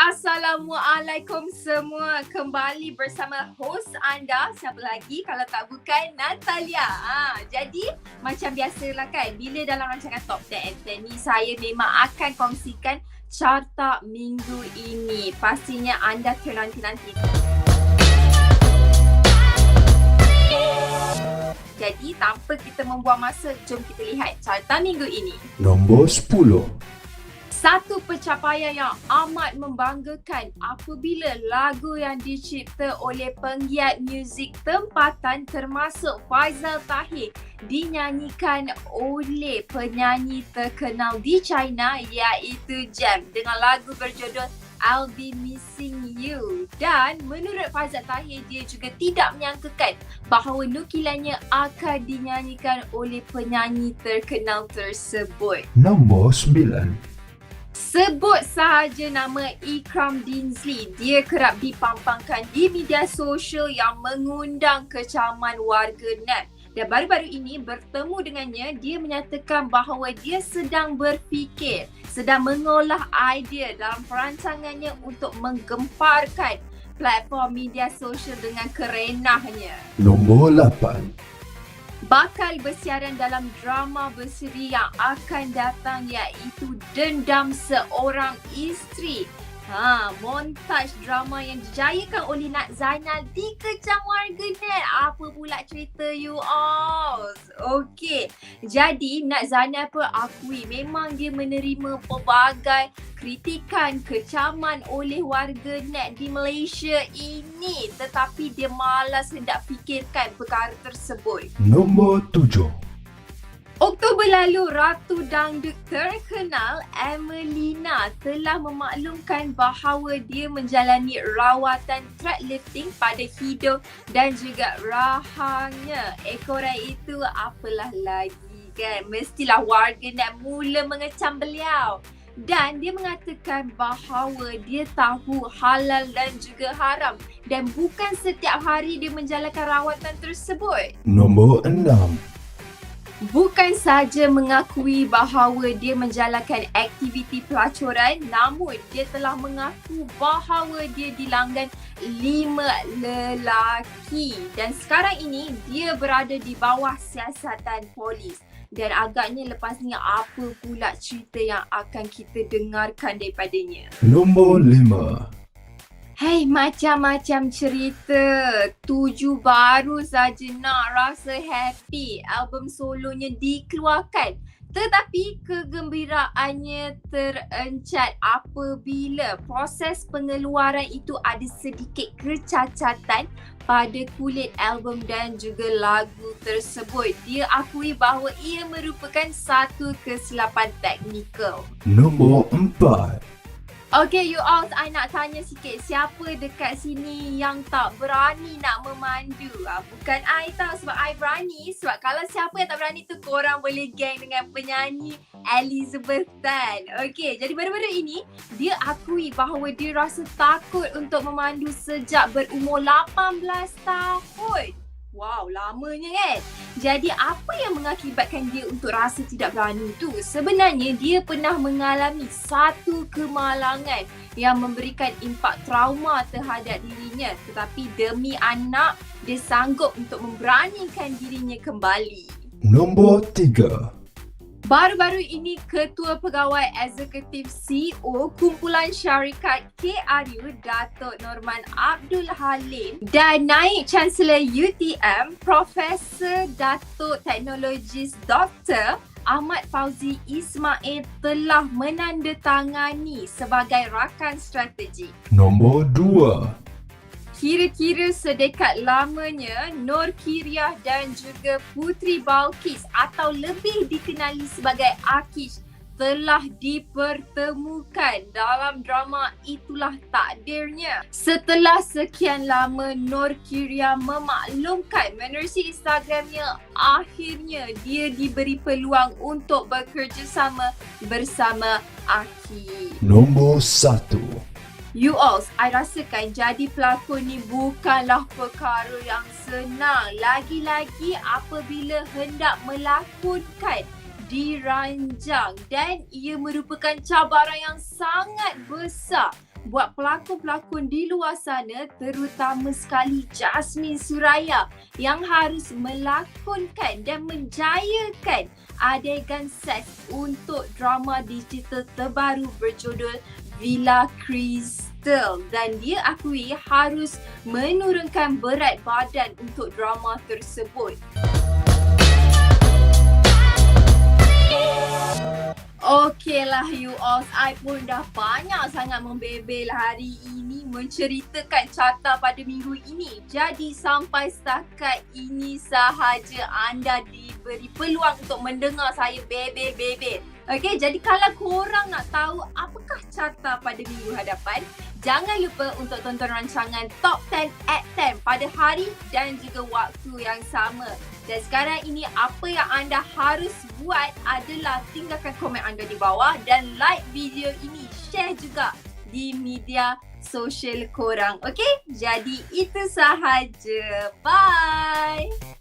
Assalamualaikum semua. Kembali bersama host anda, siapa lagi kalau tak bukan Natalia. Jadi macam biasalah kan, bila dalam rancangan Top 10 Anthem ni, saya memang akan kongsikan carta minggu ini. Pastinya anda ternanti-nanti. Jadi tanpa kita membuang masa, jom kita lihat carta minggu ini. Nombor 10. Satu pencapaian yang amat membanggakan apabila lagu yang dicipta oleh penggiat muzik tempatan termasuk Faizal Tahir dinyanyikan oleh penyanyi terkenal di China iaitu Jam dengan lagu berjudul I'll Be Missing You. Dan menurut Faizal Tahir, dia juga tidak menyangkakan bahawa nukilannya akan dinyanyikan oleh penyanyi terkenal tersebut. Nombor 9. Sebut sahaja nama Ikram Dinsley, dia kerap dipampangkan di media sosial yang mengundang kecaman warganet. Dan baru-baru ini bertemu dengannya, dia menyatakan bahawa dia sedang berfikir, sedang mengolah idea dalam perancangannya untuk menggemparkan platform media sosial dengan kerenahnya. Nombor 8. Bakal bersiaran dalam drama berseri yang akan datang iaitu Dendam Seorang Isteri. Montaj drama yang dijayakan oleh Nat Zainal dikecam warganet. Apa pula cerita you all? Okey, jadi Nat Zainal pun akui memang dia menerima pelbagai kritikan, kecaman oleh warganet di Malaysia ini. Tetapi dia malas hendak fikirkan perkara tersebut. Nombor 7. Oktober lalu, Ratu Dangdut terkenal Emelina telah memaklumkan bahawa dia menjalani rawatan thread lifting pada hidung dan juga rahangnya. Ekoran itu apalah lagi kan? Mestilah warganet mula mengecam beliau. Dan dia mengatakan bahawa dia tahu halal dan juga haram dan bukan setiap hari dia menjalankan rawatan tersebut. Nombor 6. Bukan saja mengakui bahawa dia menjalankan aktiviti pelacuran, namun dia telah mengaku bahawa dia dilanggan 5 lelaki. Dan sekarang ini dia berada di bawah siasatan polis. Dan agaknya lepas ni apa pula cerita yang akan kita dengarkan daripadanya? Nombor 5. Hei, macam-macam cerita. Tuju baru saja nak rasa happy. Album solonya dikeluarkan. Tetapi kegembiraannya terencat apabila proses pengeluaran itu ada sedikit kecacatan pada kulit album dan juga lagu tersebut. Dia akui bahawa ia merupakan satu kesilapan teknikal. Nombor 4. Okay, you all, I nak tanya sikit. Siapa dekat sini yang tak berani nak memandu? Bukan I tau, sebab I berani. Sebab kalau siapa yang tak berani tu, korang boleh geng dengan penyanyi Elizabeth Tan. Okay, jadi baru-baru ini, dia akui bahawa dia rasa takut untuk memandu sejak berumur 18 tahun. Wow, lamanya kan? Jadi apa yang mengakibatkan dia untuk rasa tidak berani tu? Sebenarnya dia pernah mengalami satu kemalangan yang memberikan impak trauma terhadap dirinya. Tetapi demi anak, dia sanggup untuk memberanikan dirinya kembali. Nombor 3. Baru-baru ini, Ketua Pegawai Eksekutif CEO Kumpulan Syarikat KRU, Datuk Norman Abdul Halim dan Naib Chancellor UTM, Profesor Datuk Teknologis Dr. Ahmad Fauzi Ismail telah menandatangani sebagai rakan strategi. Nombor 2. Kira-kira sedekat lamanya, Nur Kiriah dan juga Putri Balqis atau lebih dikenali sebagai Akish telah dipertemukan dalam drama Itulah Takdirnya. Setelah sekian lama, Nur Kiriah memaklumkan menerusi Instagramnya, akhirnya dia diberi peluang untuk bekerjasama bersama Aki. Nombor 1. You all, I rasakan jadi pelakon ni bukanlah perkara yang senang. Lagi-lagi apabila hendak melakonkan diranjang dan ia merupakan cabaran yang sangat besar buat pelakon-pelakon di luar sana, terutama sekali Jasmine Suraya yang harus melakonkan dan menjayakan adegan seks untuk drama digital terbaru berjudul Villa Crystal, dan dia akui harus menurunkan berat badan untuk drama tersebut. Okeylah you all, I pun dah banyak sangat membebel hari ini menceritakan carta pada minggu ini. Jadi sampai setakat ini sahaja anda diberi peluang untuk mendengar saya bebel-bebel. Okey, jadi kalau korang nak tahu apakah carta pada minggu hadapan, jangan lupa untuk tonton rancangan Top 10 at 10 pada hari dan juga waktu yang sama. Dan sekarang ini apa yang anda harus buat adalah tinggalkan komen anda di bawah dan like video ini, share juga di media sosial korang. Okey? Jadi itu sahaja. Bye!